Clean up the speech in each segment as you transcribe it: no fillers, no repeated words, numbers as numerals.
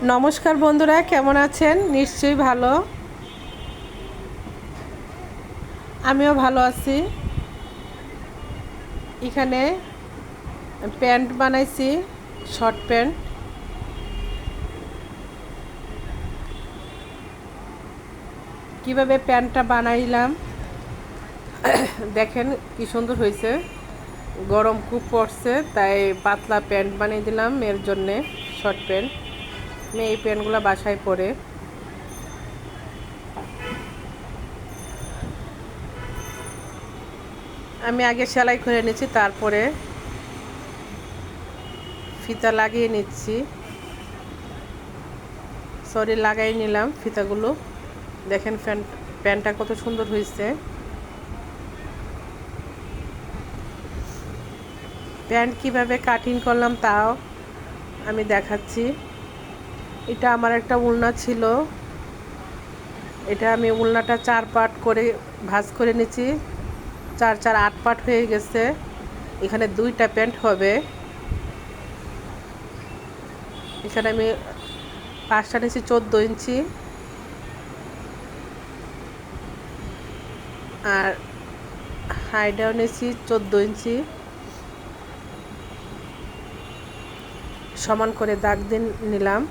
নমস্কার বন্ধুরা, কেমন আছেন? নিশ্চয়ই ভালো। আমিও ভালো আছি। এখানে প্যান্ট বানাইছি, শর্ট প্যান্ট। কিভাবে প্যান্টটা বানাইলাম দেখেন, কি সুন্দর হয়েছে। গরম খুব পড়ছে, তাই পাতলা প্যান্ট বানিয়ে দিলাম মেয়ের জন্যে, শর্ট প্যান্ট। মেয়ে এই প্যান্টগুলো বাসায় পরে। আমি আগে সেলাই করে নিচ্ছি, তারপরে ফিতা লাগিয়ে নিচ্ছি। লাগাই নিলাম ফিতাগুলো। দেখেন প্যান্টটা কত সুন্দর হয়েছে। প্যান্ট কিভাবে কাটিং করলাম তাও আমি দেখাচ্ছি। এটা আমার একটা উলনা ছিল, এটা আমি উলনাটা 4 পার্ট করে ভাঁজ করে নিয়েছি। 4 4 8 পার্ট হয়ে গেছে। এখানে 2টা প্যান্ট হবে। এখানে আমি 5টা নিয়েছি 14 ইঞ্চি, আর হাইটাও নিয়েছি 14 ইঞ্চি। সমান করে দাগ দিয়ে নিলাম।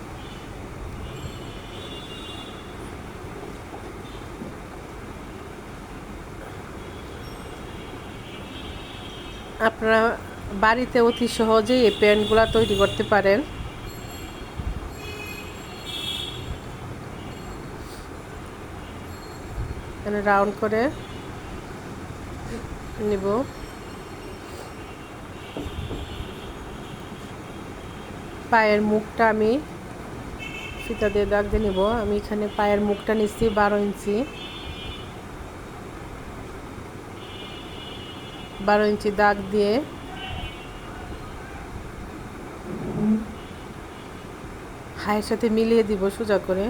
আপনারা বাড়িতে অতি সহজেই এই প্যান্টগুলো তৈরি করতে পারেন। এখানে রাউন্ড করে নিব। পায়ের মুখটা আমি ফিতা দিয়ে দাগ দিয়ে নিব। আমি এখানে পায়ের মুখটা নিচ্ছি 12 ইঞ্চি। 12 ইঞ্চি দাগ দিয়ে হায়ের সাথে মিলিয়ে দিব সোজা করে।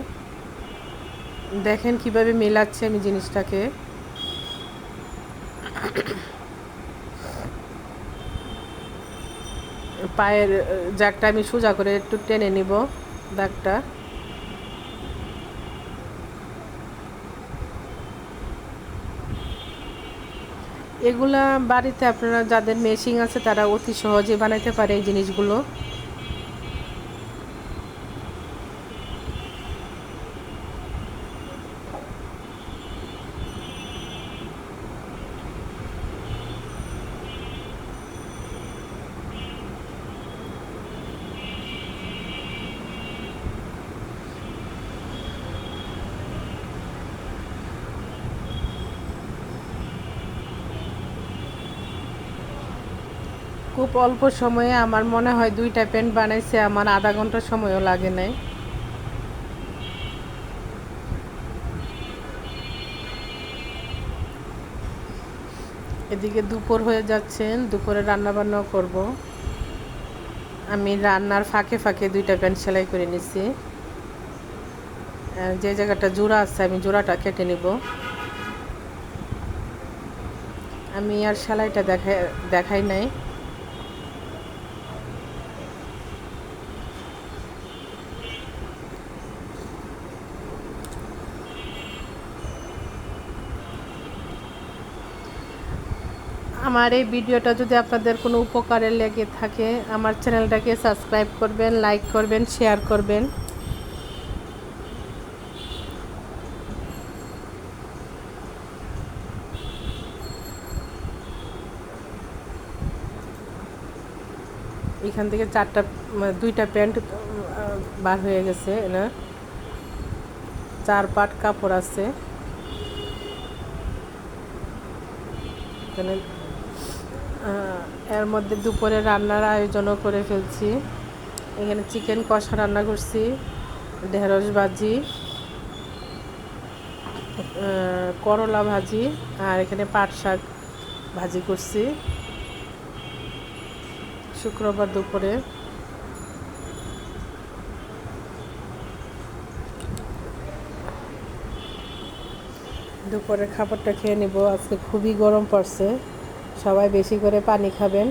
দেখেন কিভাবে মেলাচ্ছি আমি জিনিসটাকে। পায়ের জাগটা আমি সোজা করে একটু টেনে নিব দাগটা। এগুলা বাড়িতে আপনারা যাদের মেশিন আছে তারা অতি সহজে বানাইতে পারে এই জিনিসগুলো। খুব অল্প সময়ে আমার মনে হয় 2টা প্যান্ট বানাইছে, আমার আধা ঘন্টা সময়ও লাগে নাই। এদিকে দুপুর হয়ে যাচ্ছে, দুপুরে রান্না বান্নাও করব। আমি রান্নার ফাঁকে ফাঁকে 2টা প্যান্ট সেলাই করে নিছি। যে জায়গাটা জোড়া আছে আমি জোড়াটা কেটে নিব। আমি আর সেলাইটা দেখাই নাই। আমার এই ভিডিওটা যদি আপনাদের কোনো উপকারে লেগে থাকে, আমার চ্যানেলটাকে সাবস্ক্রাইব করবেন, লাইক করবেন, শেয়ার করবেন। এখান থেকে 2টা প্যান্ট বার হয়ে গেছে। না, 4 পাট কাপড় আছে এখানে। এর মধ্যে দুপুরে রান্নার আয়োজনও করে ফেলছি। এখানে চিকেন কষা রান্না করছি, ঢেঁড়স ভাজি, করলা ভাজি, আর এখানে পাট শাক ভাজি করছি শুক্রবার দুপুরে। দুপুরের খাবারটা খেয়ে নিব। আজকে খুবই গরম পড়ছে, সবাই বেশি করে পানি খাবেন।